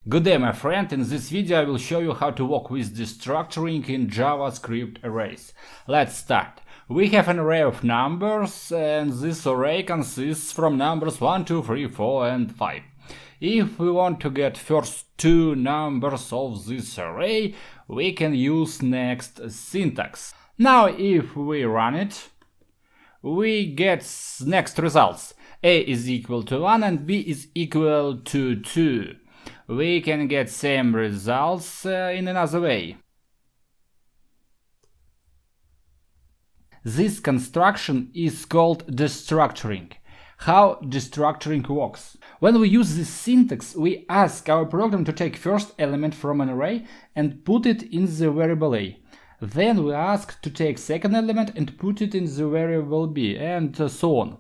Good day, my friend. In this video I will show you how to work with destructuring in JavaScript arrays. Let's start. We have an array of numbers and this array consists from numbers 1, 2, 3, 4 and 5. If we want to get first two numbers of this array, we can use next syntax. Now if we run it, we get next results. A is equal to 1 and B is equal to 2. We can get same results in another way. This construction is called destructuring. How destructuring works? When we use this syntax, we ask our program to take first element from an array and put it in the variable A. Then we ask to take second element and put it in the variable B, and so on.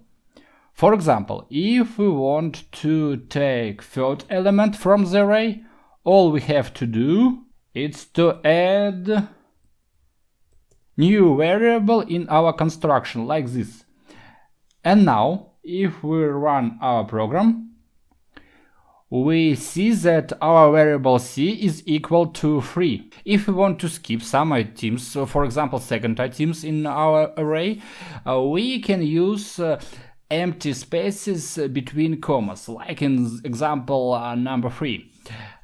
For example, if we want to take third element from the array, all we have to do is to add new variable in our construction, like this. And now, if we run our program, we see that our variable c is equal to 3. If we want to skip some items, so for example second items in our array, we can use empty spaces between commas, like in example number 3.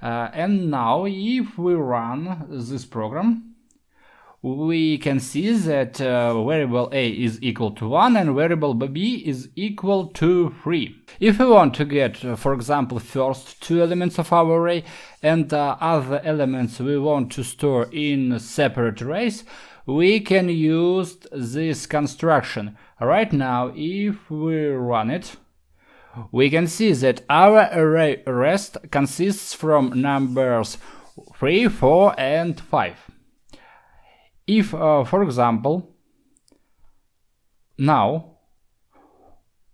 And now if we run this program, we can see that variable a is equal to 1 and variable b is equal to 3. If we want to get, for example, first two elements of our array and other elements we want to store in separate arrays, we can use this construction. Right now, if we run it, we can see that our array rest consists from numbers 3, 4 and 5. If, for example, now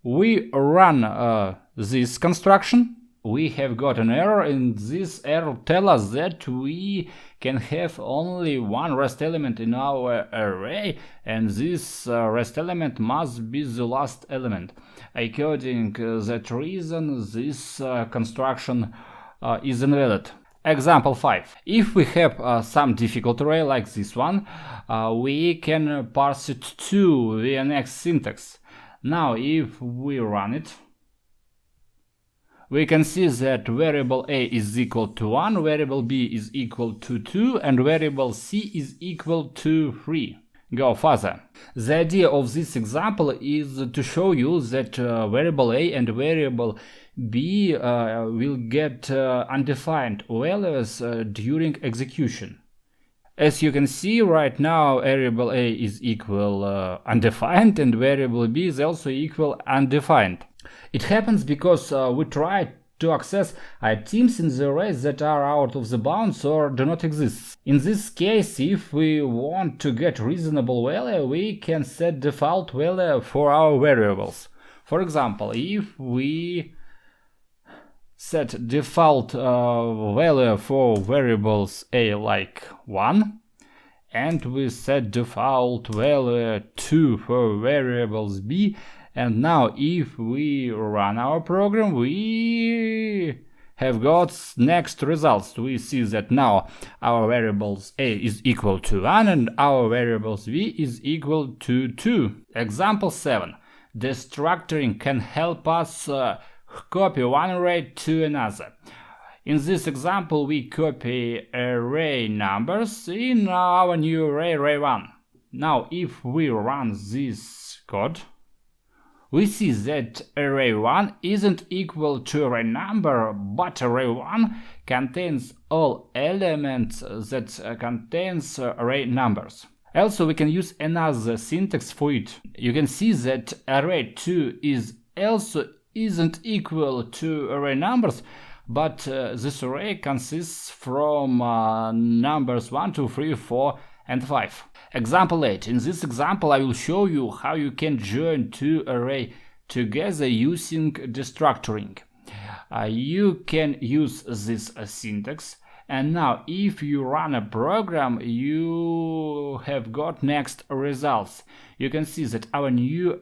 we run this construction, we have got an error, and this error tells us that we can have only one rest element in our array, and this rest element must be the last element. According to that reason, this construction is invalid. Example 5. If we have some difficult array like this one, we can parse it to the next syntax. Now if we run it, we can see that variable a is equal to 1, variable b is equal to 2, and variable c is equal to 3. Go further. The idea of this example is to show you that variable a and variable b will get undefined values during execution. As you can see right now, variable a is equal undefined and variable b is also equal undefined. It happens because we try to access items in the arrays that are out of the bounds or do not exist. In this case, if we want to get reasonable value, we can set default value for our variables. For example, if we set default value for variables a like 1, and we set default value 2 for variables b, and now if we run our program, we have got next results. We see that now our variables a is equal to 1 and our variables b is equal to 2. Example 7. Destructuring can help us copy one array to another. In this example, we copy array numbers in our new array, array1. Now, if we run this code, we see that array1 isn't equal to array number, but array1 contains all elements that contains array numbers. Also, we can use another syntax for it. You can see that array2 is also isn't equal to array numbers, but this array consists from numbers 1, 2, 3, 4 and 5. Example 8. In this example I will show you how you can join two arrays together using destructuring. You can use this syntax, and now if you run a program you have got next results. You can see that our new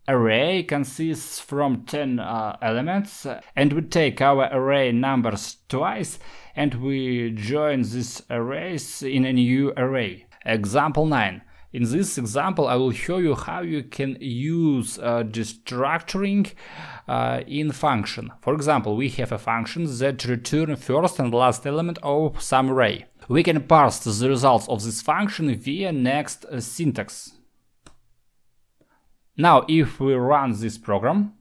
array consists from 10 elements, and we take our array numbers twice and we join these arrays in a new array. Example 9. In this example, I will show you how you can use destructuring in function. For example, we have a function that returns first and last element of some array. We can parse the results of this function via next syntax. Now, if we run this program,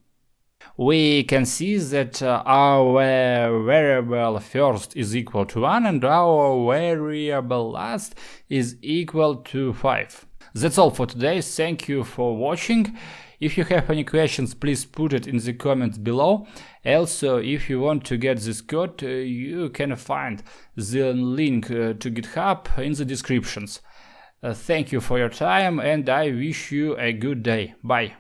we can see that our variable first is equal to 1 and our variable last is equal to 5. That's all for today. Thank you for watching. If you have any questions, please put it in the comments below. Also, if you want to get this code, you can find the link to GitHub in the descriptions. Thank you for your time and I wish you a good day. Bye.